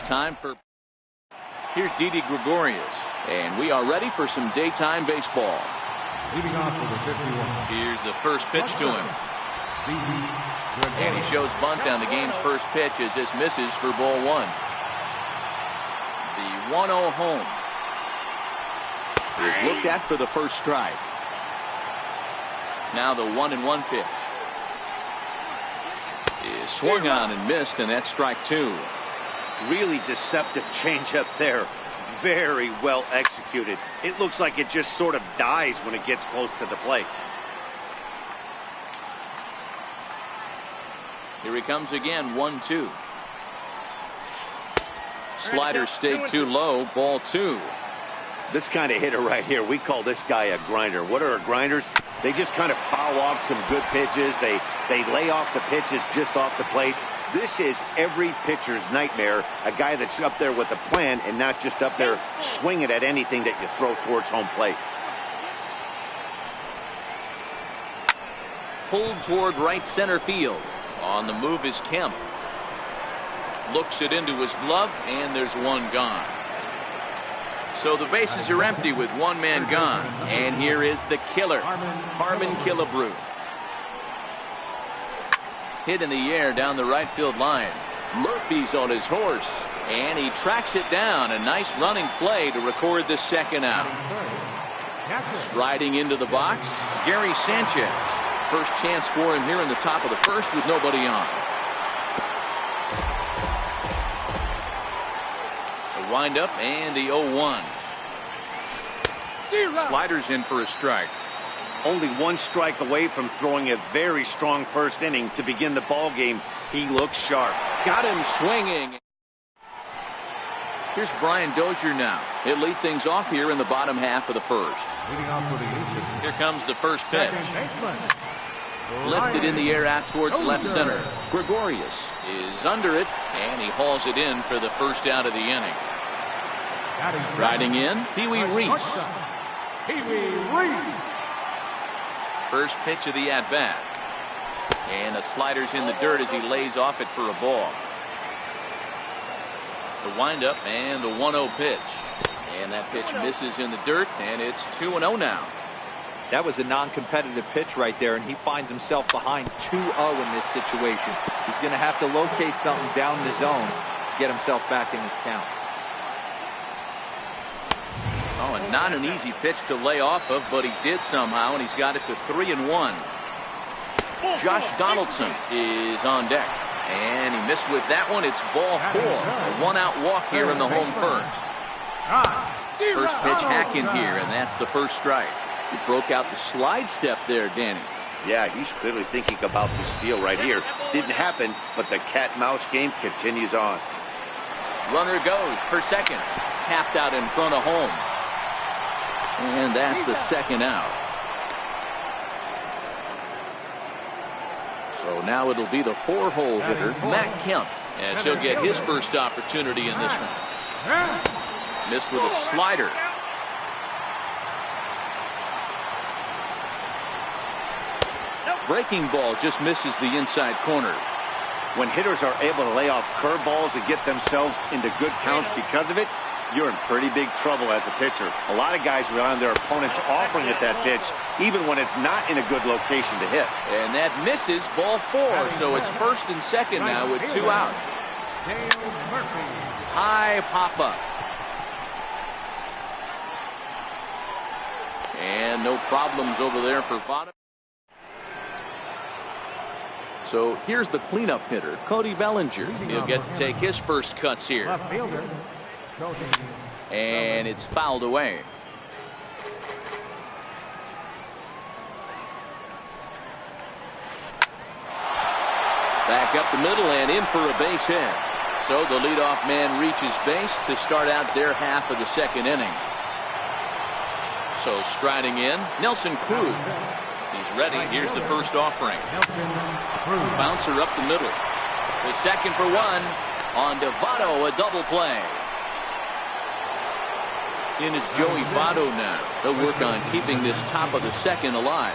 it's time for. Here's Didi Gregorius, and we are ready for some daytime baseball. Leading off with the 51. Here's the first pitch to him. And he shows bunt on the game's first pitch as this misses for ball one. The 1-0 home is looked at for the first strike. Now the 1-1 pitch is swung on and missed, and that's strike two. Really deceptive changeup there. Very well executed. It looks like it just sort of dies when it gets close to the plate. Here he comes again, 1-2. Slider stayed too low, ball two. This kind of hitter right here, we call this guy a grinder. What are grinders? They just kind of foul off some good pitches. They lay off the pitches just off the plate. This is every pitcher's nightmare, a guy that's up there with a plan and not just up there swinging at anything that you throw towards home plate. Pulled toward right center field. On the move is Kemp. Looks it into his glove, and there's one gone. So the bases are empty with one man gone. And here is the killer, Harmon Killebrew. Hit in the air down the right field line. Murphy's on his horse, and he tracks it down. A nice running play to record the second out. Striding into the box, Gary Sanchez. First chance for him here in the top of the first with nobody on. The windup and the 0-1. Sliders in for a strike. Only one strike away from throwing a very strong first inning to begin the ball game. He looks sharp. Got him swinging. Here's Brian Dozier now. He'll lead things off here in the bottom half of the first. Here comes the first pitch. Lifted in the air out towards left center. Gregorius is under it, and he hauls it in for the first out of the inning. Striding in, Pee-wee Reese. First pitch of the at-bat. And the slider's in the dirt as he lays off it for a ball. The windup and the 1-0 pitch. And that pitch misses in the dirt, and it's 2-0 now. That was a non-competitive pitch right there, and he finds himself behind 2-0 in this situation. He's going to have to locate something down the zone to get himself back in this count. Oh, and not an easy pitch to lay off of, but he did somehow, and he's got it to 3-1. Josh Donaldson is on deck, and he missed with that one. It's ball four. A one-out walk here in the home first. First pitch hack in here, and that's the first strike. He broke out the slide step there, Danny. Yeah, he's clearly thinking about the steal right here. Didn't happen, but the cat-mouse game continues on. Runner goes for second. Tapped out in front of home. And that's the second out. So now it'll be the four-hole hitter, Matt Kemp, as he'll get his first opportunity in this one. Missed with a slider. Breaking ball just misses the inside corner. When hitters are able to lay off curveballs and get themselves into good counts because of it, you're in pretty big trouble as a pitcher. A lot of guys rely on their opponents offering at that pitch, even when it's not in a good location to hit. And that misses, ball four. So it's first and second now with two out. High pop-up. And no problems over there for Votto. So here's the cleanup hitter, Cody Bellinger. He'll get to take his first cuts here. And it's fouled away. Back up the middle and in for a base hit. So the leadoff man reaches base to start out their half of the second inning. So striding in, Nelson Cruz. He's ready. Here's the first offering. Bouncer up the middle. The second for one. On to Votto, a double play. In is Joey Votto now. They'll work on keeping this top of the second alive.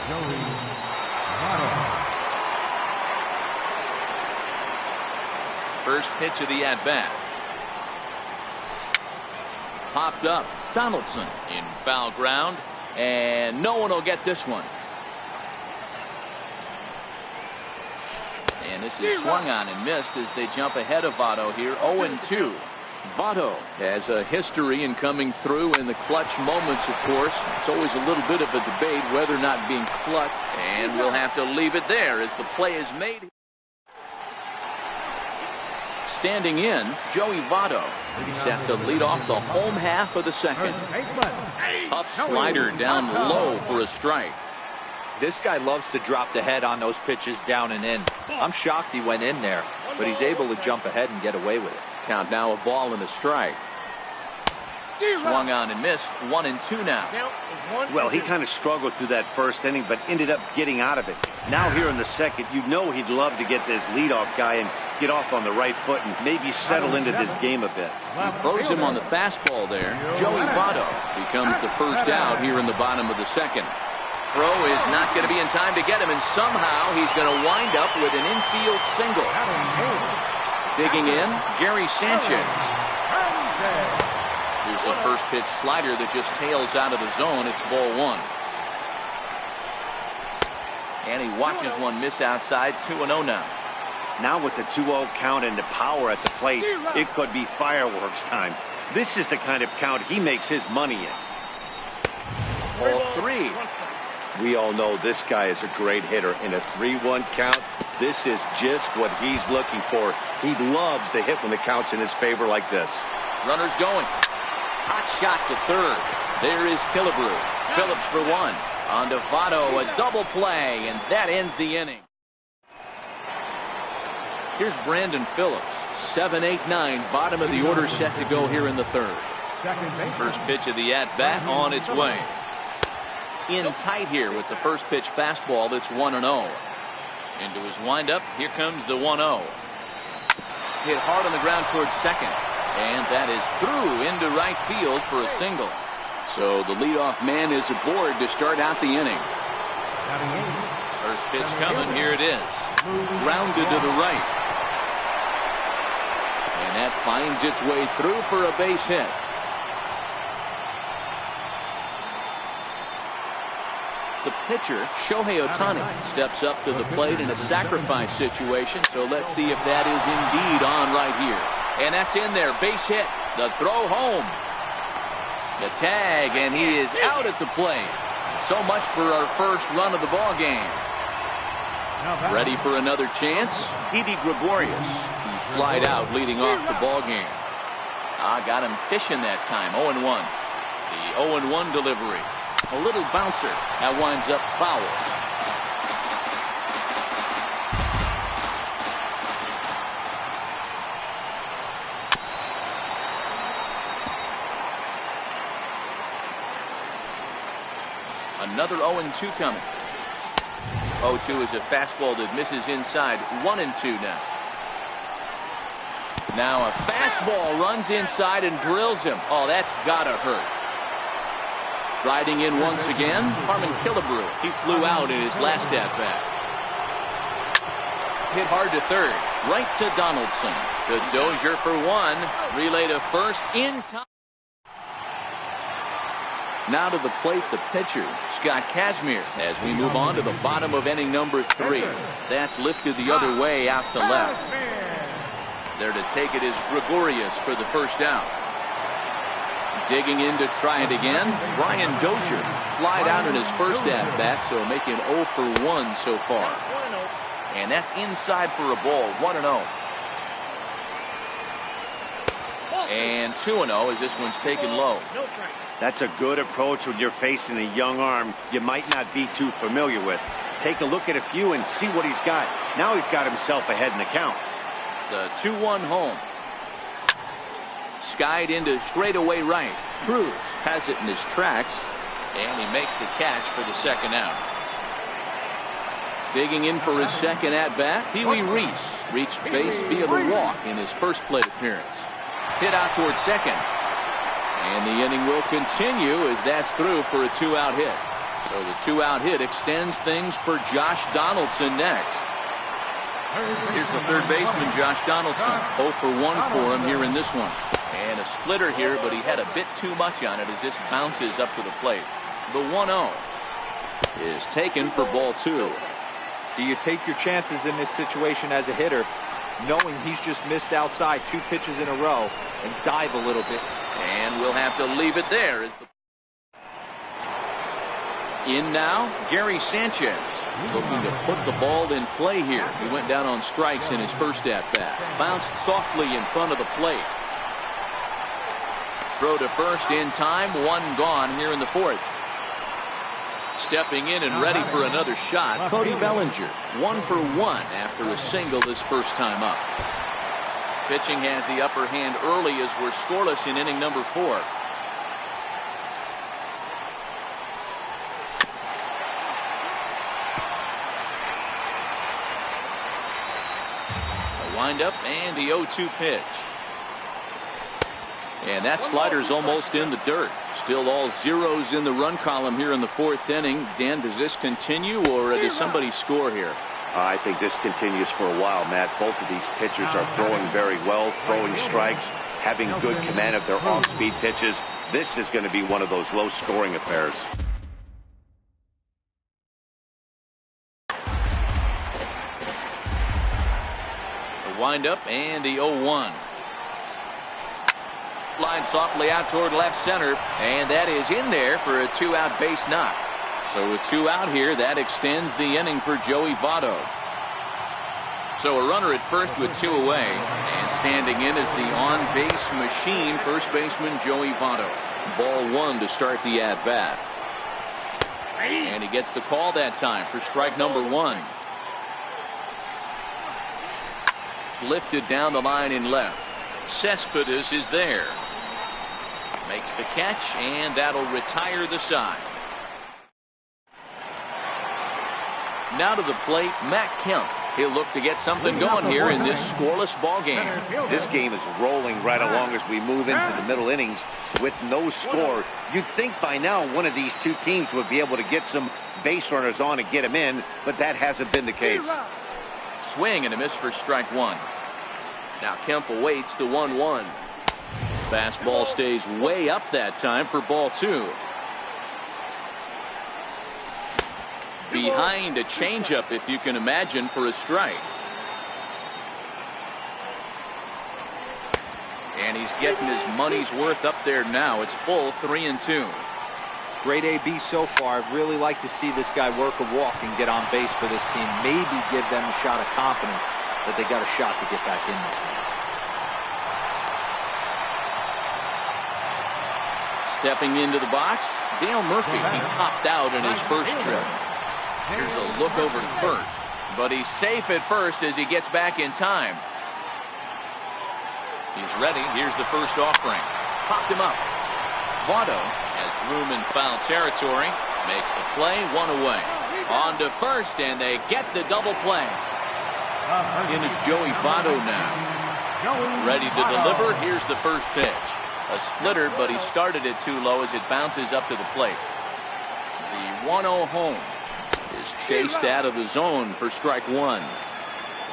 First pitch of the at-bat. popped up. Donaldson in foul ground, and no one will get this one. And this is swung on and missed as they jump ahead of Votto here, 0-2. Votto has a history in coming through in the clutch moments, of course. It's always a little bit of a debate whether or not being clutch, and we'll have to leave it there as the play is made. Standing in, Joey Votto. He's set to lead off the home half of the second. Tough slider down low for a strike. This guy loves to drop the head on those pitches down and in. I'm shocked he went in there, but he's able to jump ahead and get away with it. Count now a ball and a strike. Swung on and missed, 1-2 now. Well, he kind of struggled through that first inning, but ended up getting out of it. Now here in the second, you know he'd love to get this leadoff guy and get off on the right foot and maybe settle into this game a bit. He throws him on the fastball there. Joey Votto becomes the first out here in the bottom of the second. Throw is not going to be in time to get him, and somehow he's going to wind up with an infield single. Digging in, Gary Sanchez. Here's a first pitch slider that just tails out of the zone. It's ball one. And he watches one miss outside, 2-0 now. Now with the 2-0 count and the power at the plate, it could be fireworks time. This is the kind of count he makes his money in. Ball three. We all know this guy is a great hitter. In a 3-1 count, this is just what he's looking for. He loves to hit when the count's in his favor like this. Runners going. Hot shot to third. There is Killebrew. Phillips for one. On to Votto, a double play, and that ends the inning. Here's Brandon Phillips. 7-8-9, bottom of the order set to go here in the third. First pitch of the at-bat on its way. In tight here with the first pitch fastball that's 1-0. Into his windup, here comes the 1-0. Hit hard on the ground towards second, and that is through into right field for a single. So the leadoff man is aboard to start out the inning. First pitch coming, here it is. Grounded to the right. And that finds its way through for a base hit. The pitcher, Shohei Ohtani, steps up to the plate in a sacrifice situation, so let's see if that is indeed on right here. And that's in there, base hit, the throw home. The tag, and he is out at the plate. So much for our first run of the ball game. Ready for another chance? Didi Gregorius. He flied out leading off the ball game. Got him fishing that time, 0-1. The 0-1 delivery. A little bouncer. That winds up foul. Another 0-2 coming. 0-2 is a fastball that misses inside. 1-2 now. Now a fastball runs inside and drills him. Oh, that's gotta hurt. Riding in once again, Harmon Killebrew. He flew out in his last at-bat. Hit hard to third. Right to Donaldson. The Dozier for one. Relay to first in time. Now to the plate, the pitcher, Scott Kazmir, as we move on to the bottom of inning number 3. That's lifted the other way out to left. There to take it is Gregorius for the first out. Digging in to try it again, Brian Dozier. Flied out in his first at-bat, so making 0 for 1 so far. And that's inside for a ball, 1-0. And 2-0 as this one's taken low. That's a good approach when you're facing a young arm you might not be too familiar with. Take a look at a few and see what he's got. Now he's got himself ahead in the count. The 2-1 home. Skied into straightaway right. Cruz has it in his tracks, and he makes the catch for the second out. Digging in for his second at-bat, Pee-wee Reese reached base via the walk in his first plate appearance. Hit out towards second. And the inning will continue as that's through for a 2-out hit. So the 2-out hit extends things for Josh Donaldson next. Here's the third baseman, Josh Donaldson. 0 for 1 for him here in this one. And a splitter here, but he had a bit too much on it as this bounces up to the plate. The 1-0 is taken for ball 2. Do you take your chances in this situation as a hitter, knowing he's just missed outside 2 pitches in a row, and dive a little bit? And we'll have to leave it there. In now, Gary Sanchez, looking to put the ball in play here. He went down on strikes in his first at-bat. Bounced softly in front of the plate. Throw to first in time, 1 gone here in the 4th. Stepping in and ready for another shot, Cody Bellinger, 1 for 1 after a single this first time up. Pitching has the upper hand early as we're scoreless in inning number 4. A windup and the 0-2 pitch. And that slider's almost in the dirt. Still all zeros in the run column here in the 4th inning. Dan, does this continue or does somebody score here? I think this continues for a while, Matt. Both of these pitchers are throwing very well, throwing strikes, having good command of their off-speed pitches. This is going to be one of those low-scoring affairs. The windup and the 0-1. Line softly out toward left center, and that is in there for a 2-out base knock. So with 2 out here, that extends the inning for Joey Votto. So a runner at first with 2 away, and standing in is the on-base machine, first baseman Joey Votto. Ball 1 to start the at-bat. And he gets the call that time for strike number 1. Lifted down the line in left. Cespedes is there. Makes the catch, and that'll retire the side. Now to the plate, Matt Kemp. He'll look to get something going here in this scoreless ball game. This game is rolling right along as we move into the middle innings with no score. You'd think by now one of these 2 teams would be able to get some base runners on and get them in, but that hasn't been the case. Swing and a miss for strike 1. Now Kemp awaits the 1-1. Fastball stays way up that time for ball 2. Behind a changeup, if you can imagine, for a strike. And he's getting his money's worth up there now. It's full, 3-2. Great AB so far. I'd really like to see this guy work a walk and get on base for this team. Maybe give them a shot of confidence that they got a shot to get back in this one. Stepping into the box, Dale Murphy. He popped out in his first trip. Here's a look over to first, but he's safe at first as he gets back in time. He's ready. Here's the first offering. Popped him up. Votto has room in foul territory. Makes the play, 1 away. On to first, and they get the double play. In is Joey Votto now. Ready to deliver. Here's the first pitch. A splitter, but he started it too low as it bounces up to the plate. The 1-0 home is chased out of the zone for strike 1.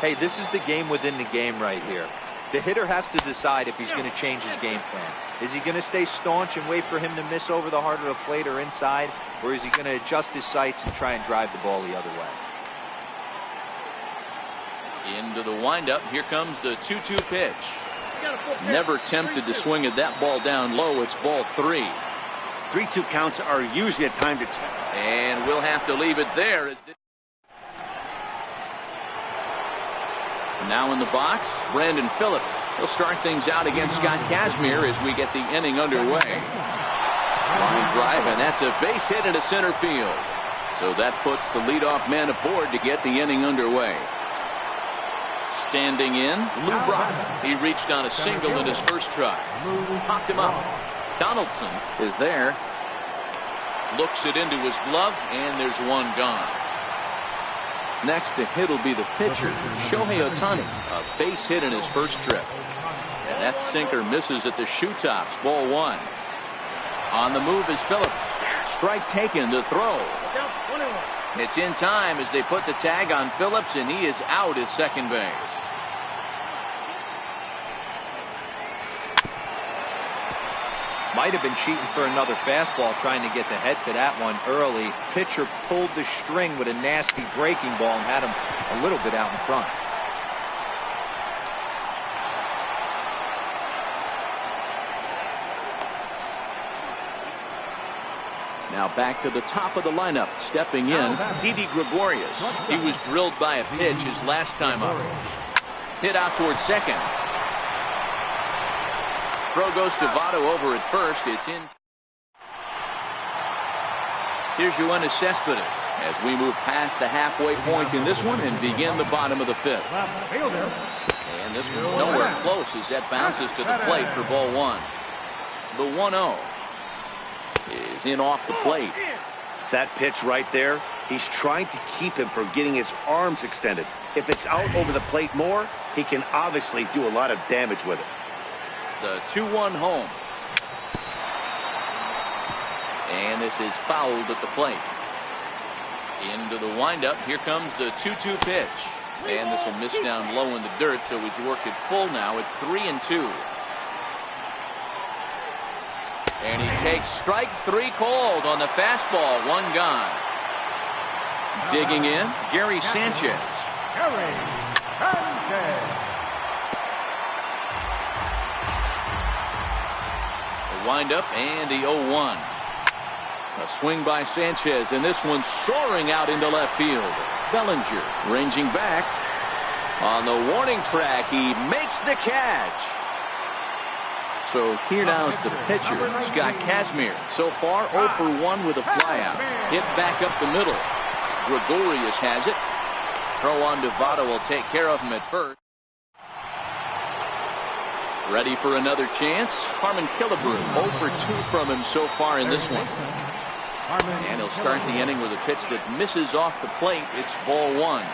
Hey, this is the game within the game right here. The hitter has to decide if he's going to change his game plan. Is he going to stay staunch and wait for him to miss over the heart of the plate or inside, or is he going to adjust his sights and try and drive the ball the other way? Into the windup. Here comes the 2-2 pitch. Never tempted to swing at that ball down low. It's ball 3. 3-2 counts are usually a time to check. And we'll have to leave it there. Now in the box, Brandon Phillips. He'll start things out against Scott Kazmir as we get the inning underway. Line drive, and that's a base hit into center field. So that puts the leadoff man aboard to get the inning underway. Standing in, Lou Brock. He reached on a single in his first try. Popped him up. Donaldson is there. Looks it into his glove, and there's 1 gone. Next to hit will be the pitcher, Shohei Ohtani. A base hit in his first trip. And that sinker misses at the shoe tops. Ball 1. On the move is Phillips. Strike taken, the throw. It's in time as they put the tag on Phillips, and he is out at second base. Might have been cheating for another fastball, trying to get the head to that one early. Pitcher pulled the string with a nasty breaking ball and had him a little bit out in front. Now back to the top of the lineup. Stepping in, Didi Gregorius. He was drilled by a pitch his last time up. Hit out towards second. Throw goes to Votto over at first. It's in. Here's Yoenis Cespedes as we move past the halfway point in this one and begin the bottom of the fifth. And this one's nowhere close as that bounces to the plate for ball one. The 1-0 is in off the plate. That pitch right there, he's trying to keep him from getting his arms extended. If it's out over the plate more, he can obviously do a lot of damage with it. The 2-1 home. And this is fouled at the plate. Into the windup. Here comes the 2-2 pitch. And this will miss down low in the dirt, so he's worked it full now at 3-2. And he takes strike three called on the fastball. One gone. Digging in, Gary Sanchez. The windup and the 0-1. A swing by Sanchez, and this one soaring out into left field. Bellinger ranging back. On the warning track, he makes the catch. So here now's the pitcher, Scott Kazmir. So far, 0 for 1 with a flyout. Hit back up the middle. Gregorius has it. Throw on to Votto will take care of him at first. Ready for another chance. Harmon Killebrew, 0 for 2 from him so far in this one. And he'll start the inning with a pitch that misses off the plate. It's ball one.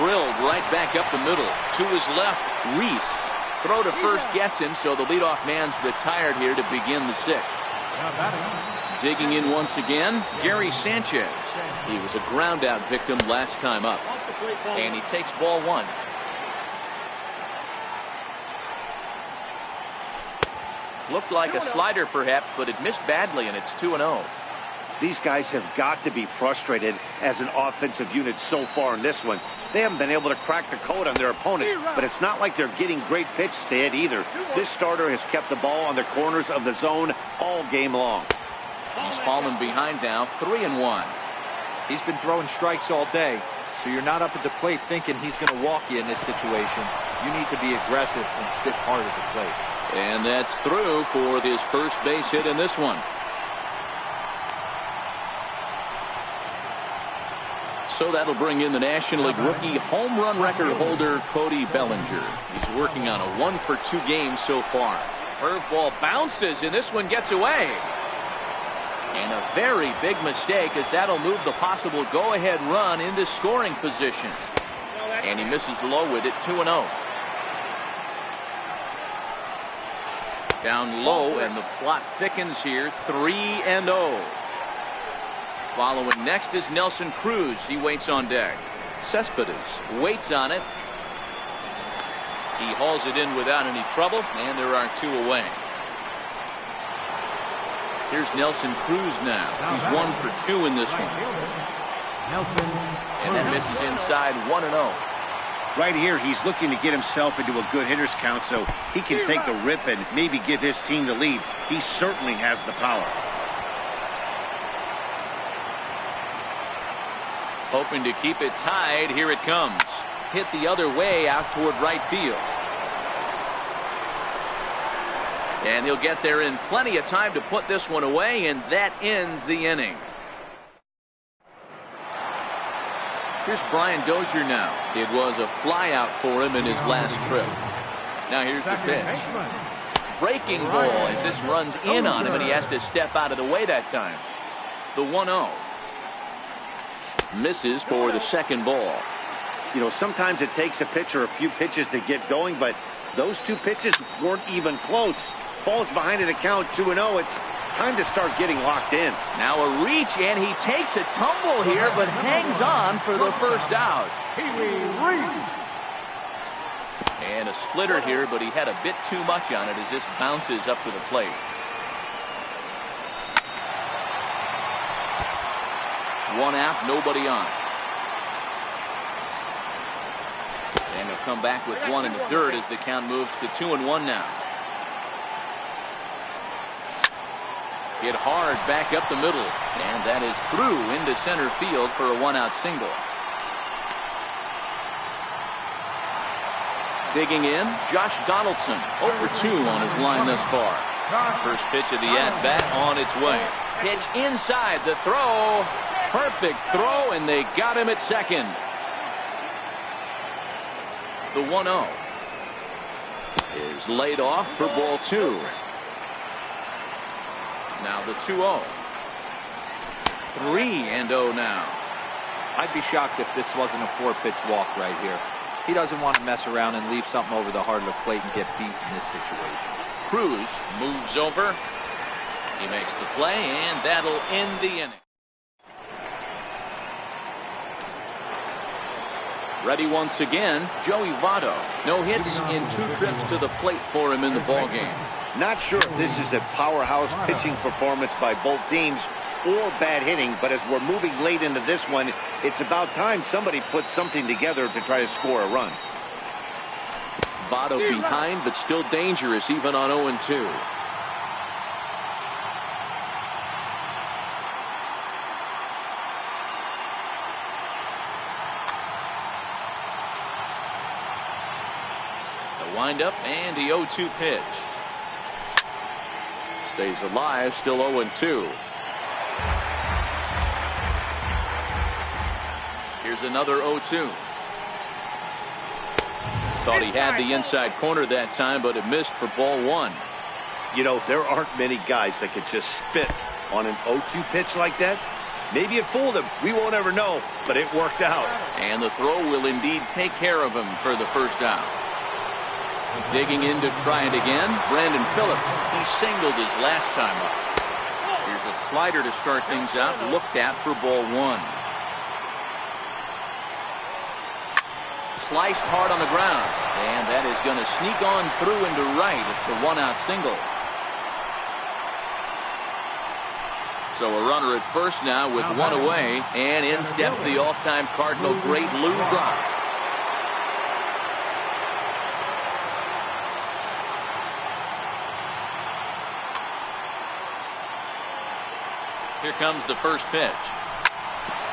Drilled right back up the middle. To his left, Reese. Throw to first gets him, so the leadoff man's retired here to begin the sixth. Digging in once again, Gary Sanchez. He was a ground out victim last time up. And he takes ball one. Looked like a slider perhaps, but it missed badly, and it's 2-0. These guys have got to be frustrated as an offensive unit so far in this one. They haven't been able to crack the code on their opponent, but it's not like they're getting great pitches to hit either. This starter has kept the ball on the corners of the zone all game long. He's fallen behind now, 3-1. He's been throwing strikes all day, so you're not up at the plate thinking he's going to walk you in this situation. You need to be aggressive and sit hard at the plate. And that's through for his first base hit in this one. So that'll bring in the National League rookie home run record holder Cody Bellinger. He's working on a 1 for 2 game so far. Curveball bounces, and this one gets away. And a very big mistake, as that'll move the possible go-ahead run into scoring position. And he misses low with it, 2-0. Down low, and the plot thickens here, 3-0. Following next is Nelson Cruz. He waits on deck. Cespedes waits on it. He hauls it in without any trouble, and there are 2 away. Here's Nelson Cruz now. He's 1 for 2 in this one. And that misses inside, 1-0. Right here, he's looking to get himself into a good hitter's count so he can take the rip and maybe give his team the lead. He certainly has the power. Hoping to keep it tied. Here it comes. Hit the other way out toward right field. And he'll get there in plenty of time to put this one away, and that ends the inning. Here's Brian Dozier now. It was a flyout for him in his last trip. Now here's the pitch. Breaking ball as this runs in on him, and he has to step out of the way that time. The 1-0. Misses for the second ball. You know, sometimes it takes a pitcher a few pitches to get going, but those 2 pitches weren't even close. Falls behind in the count, 2-0. It's time to start getting locked in. Now a reach, and he takes a tumble here, but hangs on for the first out. And a splitter here, but he had a bit too much on it as this bounces up to the plate. One out, nobody on. And he'll come back with one in the third as the count moves to 2-1 now. Hit hard back up the middle, and that is through into center field for a one-out single. Digging in, Josh Donaldson, 0 for 2 on his line thus far. First pitch of the at-bat on its way. Pitch inside, the throw. Perfect throw, and they got him at second. The 1-0 is laid off for ball 2. Now the 2-0. 3-0 now. I'd be shocked if this wasn't a 4-pitch walk right here. He doesn't want to mess around and leave something over the heart of the plate and get beat in this situation. Cruz moves over. He makes the play, and that'll end the inning. Ready once again, Joey Votto. No hits in 2 trips to the plate for him in the ballgame. Not sure if this is a powerhouse pitching performance by both teams or bad hitting, but as we're moving late into this one, it's about time somebody put something together to try to score a run. Votto behind, but still dangerous even on 0-2. The windup and the 0-2 pitch. Stays alive, still 0-2. Here's another 0-2. Thought he had the inside corner that time, but it missed for ball 1. You know, there aren't many guys that could just spit on an 0-2 pitch like that. Maybe it fooled him. We won't ever know, but it worked out. And the throw will indeed take care of him for the first out. Digging in to try it again, Brandon Phillips. He singled his last time up. Here's a slider to start things out, looked at for ball 1. Sliced hard on the ground, and that is going to sneak on through into right. It's a one-out single. So a runner at first now with one away, and in steps the all-time Cardinal great Lou Brock. Here comes the first pitch.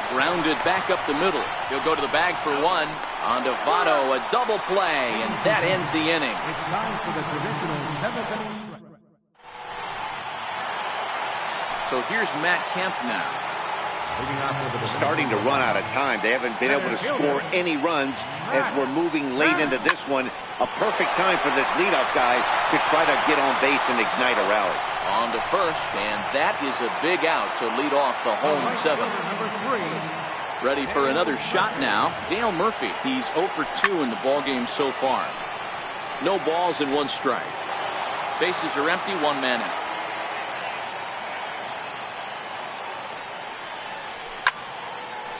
Grounded back up the middle. He'll go to the bag for one. On to Votto, a double play, and that ends the inning. It's time for the traditional 7th inning stretch. So here's Matt Kemp now. Starting to run out of time. They haven't been able to score any runs as we're moving late into this one. A perfect time for this leadoff guy to try to get on base and ignite a rally. On to first, and that is a big out to lead off the home 7th. Ready for another shot now. Dale Murphy. He's 0 for 2 in the ballgame so far. No balls and 1 strike. Bases are empty, 1 man out.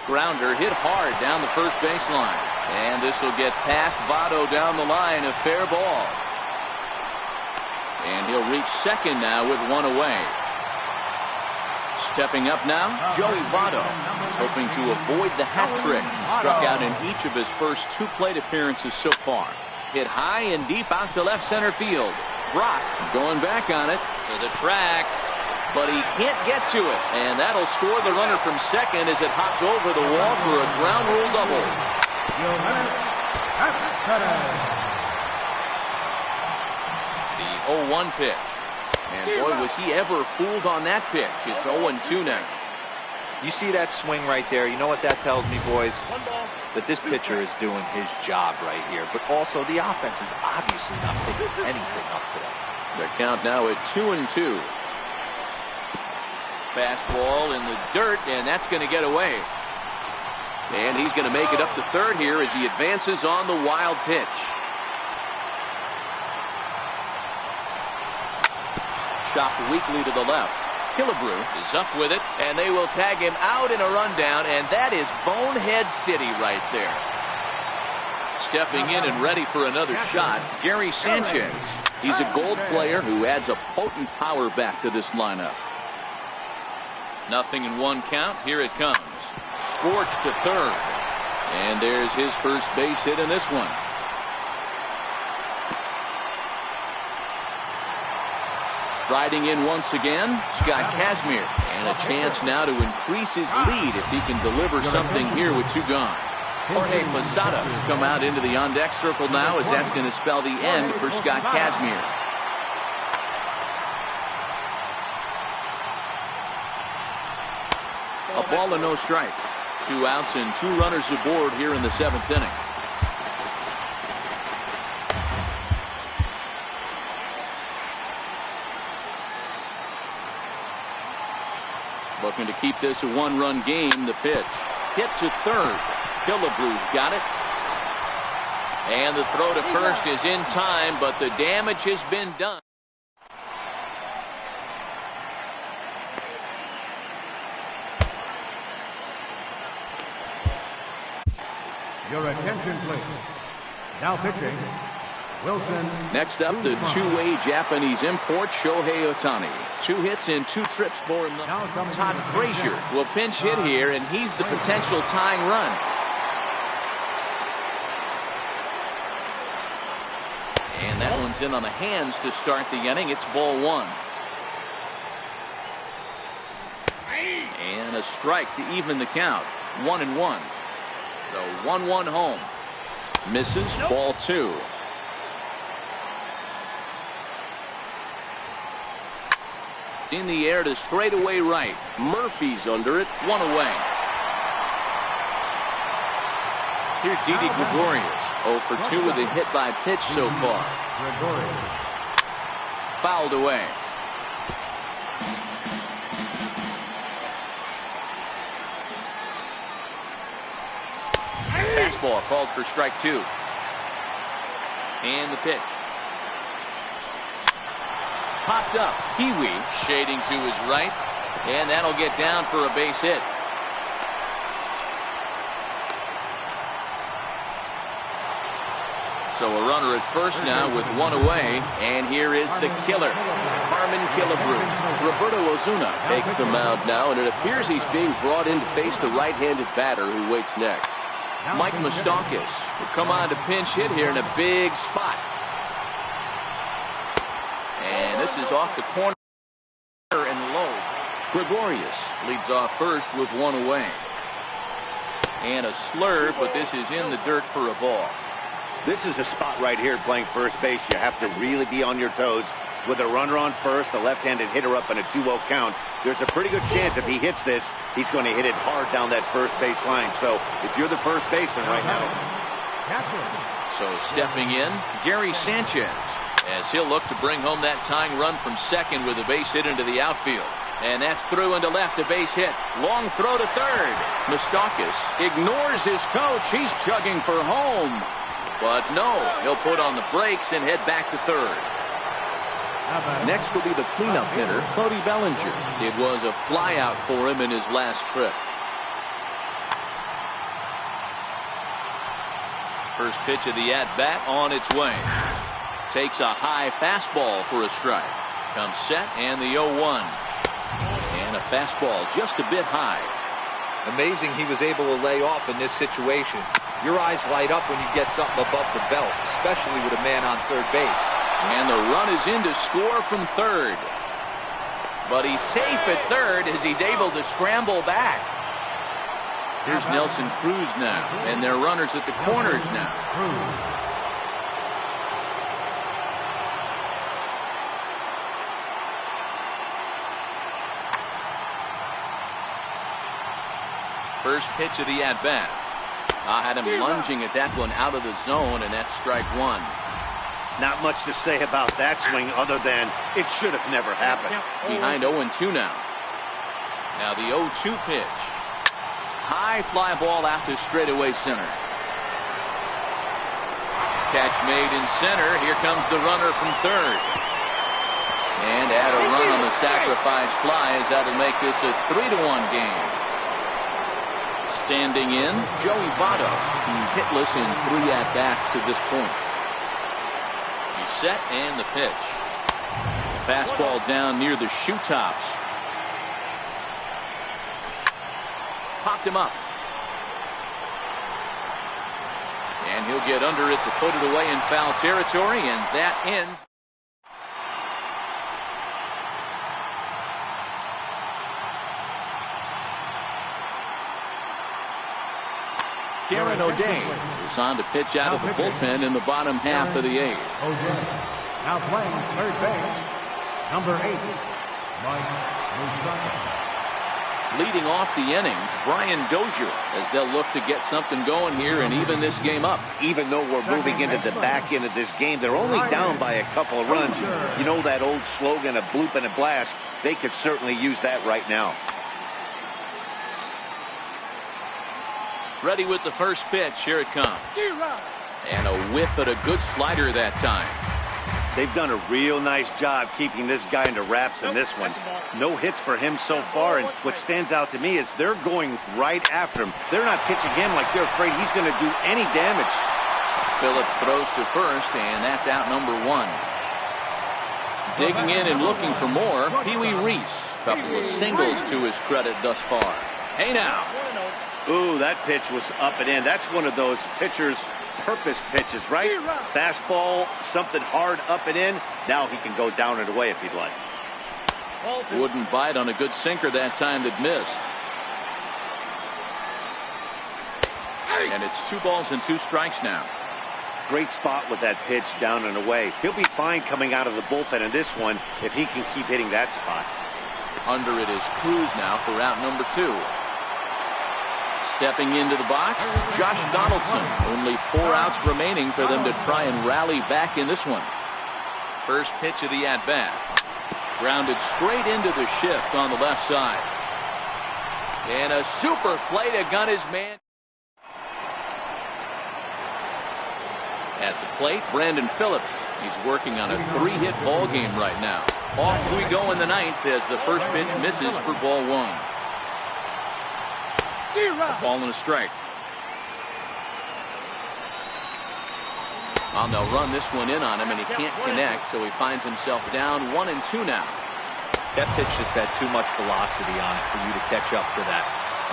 Grounder hit hard down the first baseline. And this will get past Votto down the line, a fair ball. And he'll reach second now with 1 away. Stepping up now, Joey Votto. He's hoping to avoid the hat trick. He struck out in each of his first 2 plate appearances so far. Hit high and deep out to left center field. Brock going back on it to the track, but he can't get to it. And that'll score the runner from second as it hops over the wall for a ground rule double. The 0-1 pitch. And boy, was he ever fooled on that pitch. It's 0-2 now. You see that swing right there? You know what that tells me, boys? That this pitcher is doing his job right here. But also, the offense is obviously not picking anything up today. The count now at 2-2. Fastball in the dirt, and that's going to get away. And he's going to make it up to third here as he advances on the wild pitch. Chopped weakly to the left. Killebrew is up with it, and they will tag him out in a rundown, and that is Bonehead City right there. stepping in and ready for another shot, Gary Sanchez. He's a Gold player who adds a potent power back to this lineup. Nothing in one count. Here it comes. Scorched to third. And there's his first base hit in this one. Striding in once again, Scott Kazmir. And a chance now to increase his lead if he can deliver something here with 2 gone. Jorge Posada has come out into the on-deck circle now, as that's going to spell the end for Scott Kazmir. A ball and no strikes. 2 outs and 2 runners aboard here in the 7th inning. Looking to keep this a 1-run game. The pitch. Hit to third. Killebrew's got it. And the throw to first is in time, but the damage has been done. Your attention, please. Now pitching, Wilson. Next up, the two-way Japanese import, Shohei Ohtani. 2 hits and 2 trips for him. Todd Frazier will pinch hit here, and he's the potential tying run. And that one's in on the hands to start the inning. It's ball 1. And a strike to even the count. 1-1. The 1-1 home. Misses. Ball 2. In the air to straightaway right. Murphy's under it. 1 away. Here's Didi Gregorius. 0 for 2 with a hit by pitch so far. Fouled away. Fastball called for strike 2. And the pitch. Popped up. Pee-wee shading to his right. And that'll get down for a base hit. So a runner at first now with 1 away. And here is the killer, Harmon Killebrew. Roberto Ozuna takes the mound now, and it appears he's being brought in to face the right-handed batter who waits next. Mike Moustakas will come on to pinch hit here in a big spot. And this is off the corner and low. Gregorius leads off first with 1 away. And a slurve, but this is in the dirt for a ball. This is a spot right here playing first base. You have to really be on your toes. With a runner on first, a left-handed hitter up in a 2-0 count, there's a pretty good chance if he hits this, he's going to hit it hard down that first base line. So if you're the first baseman right now. So stepping in, Gary Sanchez, as he'll look to bring home that tying run from second with a base hit into the outfield. And that's through into left, a base hit. Long throw to third. Moustakas ignores his coach. He's chugging for home. But no, he'll put on the brakes and head back to third. Next will be the cleanup hitter, Cody Bellinger. It was a flyout for him in his last trip. First pitch of the at-bat on its way. Takes a high fastball for a strike. Comes set and the 0-1. And a fastball just a bit high. Amazing he was able to lay off in this situation. Your eyes light up when you get something above the belt, especially with a man on third base. And the run is in to score from third. But he's safe at third as he's able to scramble back. Here's Nelson Cruz now, and they're runners at the corners now. First pitch of the at-bat. I had him lunging at that one out of the zone, and that's strike 1. Not much to say about that swing other than it should have never happened. Behind 0-2 now. Now the 0-2 pitch. High fly ball out to straightaway center. Catch made in center. Here comes the runner from third. And add a run on the sacrifice fly as that'll make this a 3-1 game. Standing in, Joey Votto. He's hitless in 3 at-bats to this point. He's set and the pitch. Fastball down near the shoe tops. Popped him up. And he'll get under it to put it away in foul territory, and that ends. Darren O'Day is on to pitch out of the bullpen in the bottom half of the 8th. Now playing third base, number 8, Mike Moustakas. Leading off the inning, Brian Dozier, as they'll look to get something going here and even this game up. Even though we're moving into the back end of this game, they're only down by a couple of runs. You know that old slogan, a bloop and a blast? They could certainly use that right now. Ready with the first pitch. Here it comes. And a whiff at a good slider that time. They've done a real nice job keeping this guy into wraps in this one. No hits for him so far, and what stands out to me is they're going right after him. They're not pitching him like they're afraid he's going to do any damage. Phillips throws to first, and that's out number 1. Digging in and looking for more, Pee Wee Reese. Couple of singles to his credit thus far. Hey now. Ooh, that pitch was up and in. That's one of those pitcher's purpose pitches, right? Fastball, something hard up and in. Now he can go down and away if he'd like. Wouldn't bite on a good sinker that time that missed. And it's 2 balls and 2 strikes now. Great spot with that pitch down and away. He'll be fine coming out of the bullpen in this one if he can keep hitting that spot. Under it is Cruz now for out number 2. Stepping into the box, Josh Donaldson. Only 4 outs remaining for them to try and rally back in this one. First pitch of the at-bat. Grounded straight into the shift on the left side. And a super play to gun his man. At the plate, Brandon Phillips. He's working on a 3-hit ball game right now. Off we go in the 9th as the first pitch misses for ball 1. A ball and a strike. And they'll run this one in on him, and he can't connect, so he finds himself down 1-2 now. That pitch just had too much velocity on it for you to catch up to that.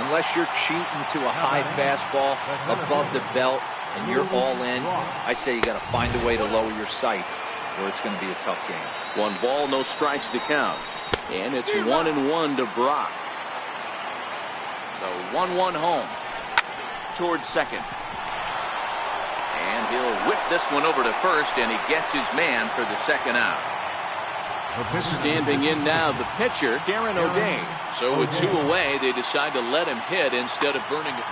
Unless you're cheating to a high fastball above the belt and you're all in, I say you got to find a way to lower your sights, or it's going to be a tough game. 1 ball, no strikes to count. And it's 1-1 to Brock. The 1-1 home towards second. And he'll whip this one over to first, and he gets his man for the second out. Standing in now, the pitcher, Darren O'Day. So with 2 away, they decide to let him hit instead of burning it.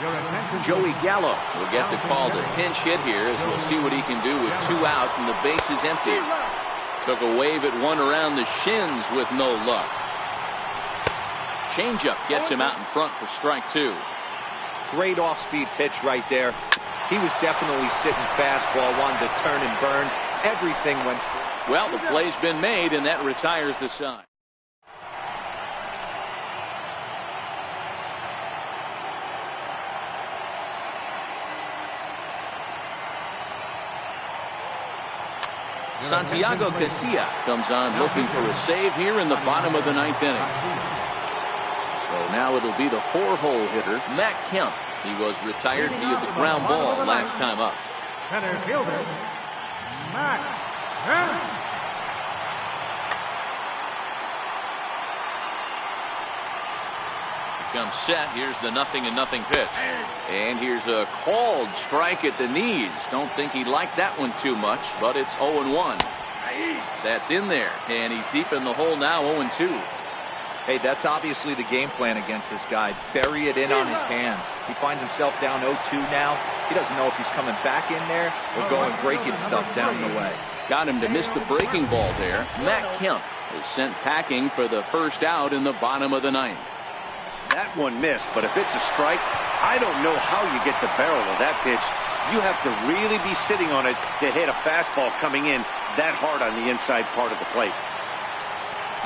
Joey Gallo will get the call to pinch hit here, as we'll see what he can do with 2 out and the base is empty. Took a wave at one around the shins with no luck. Changeup gets him out in front for strike 2. Great off-speed pitch right there. He was definitely sitting fastball, wanted to turn and burn. Everything went. Well, the play's been made, and that retires the side. Santiago Casilla comes on looking for a save here in the bottom of the 9th inning. So now it'll be the 4-hole hitter, Matt Kemp. He was retired via the ground ball last time up. Center fielder, Matt Kemp. Comes set. Here's the 0-0 pitch. And here's a called strike at the knees. Don't think he liked that one too much, but it's 0-1. That's in there, and he's deep in the hole now, 0-2. Hey, that's obviously the game plan against this guy. Bury it in on his hands. He finds himself down 0-2 now. He doesn't know if he's coming back in there or going breaking stuff down the way. Got him to miss the breaking ball there. Matt Kemp is sent packing for the first out in the bottom of the 9th. That one missed, but if it's a strike, I don't know how you get the barrel of that pitch. You have to really be sitting on it to hit a fastball coming in that hard on the inside part of the plate.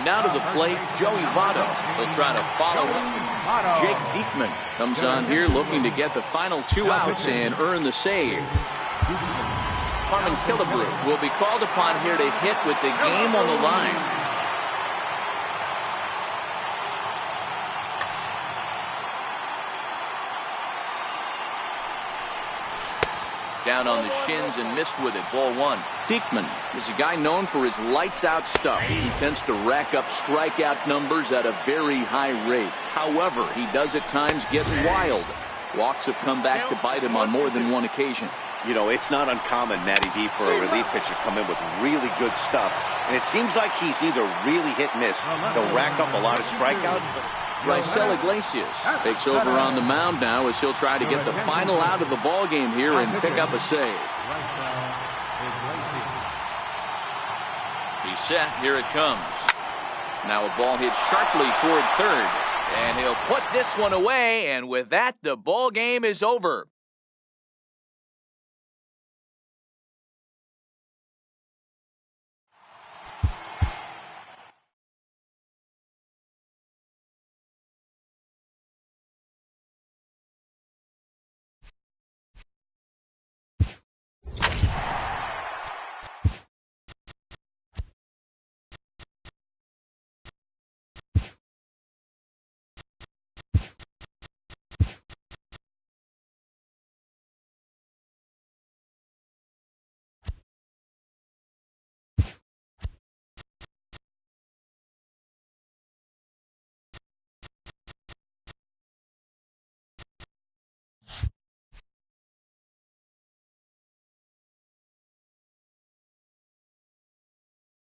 Now to the plate, Joey Votto. He'll try to follow him. Jake Diekman comes on here looking to get the final 2 outs and earn the save. Carmen Killebrew will be called upon here to hit with the game on the line. Down on the shins and missed with it. Ball 1. Diekman is a guy known for his lights-out stuff. He tends to rack up strikeout numbers at a very high rate. However, he does at times get wild. Walks have come back to bite him on more than one occasion. You know, it's not uncommon, Matty B, for a relief pitcher to come in with really good stuff. And it seems like he's either really hit and miss. He'll rack up a lot of strikeouts, but Raisel Iglesias takes over on the mound now as he'll try to get the final out of the ball game here and pick up a save. He's set. Here it comes. Now a ball hit sharply toward third. And he'll put this one away. And with that, the ball game is over.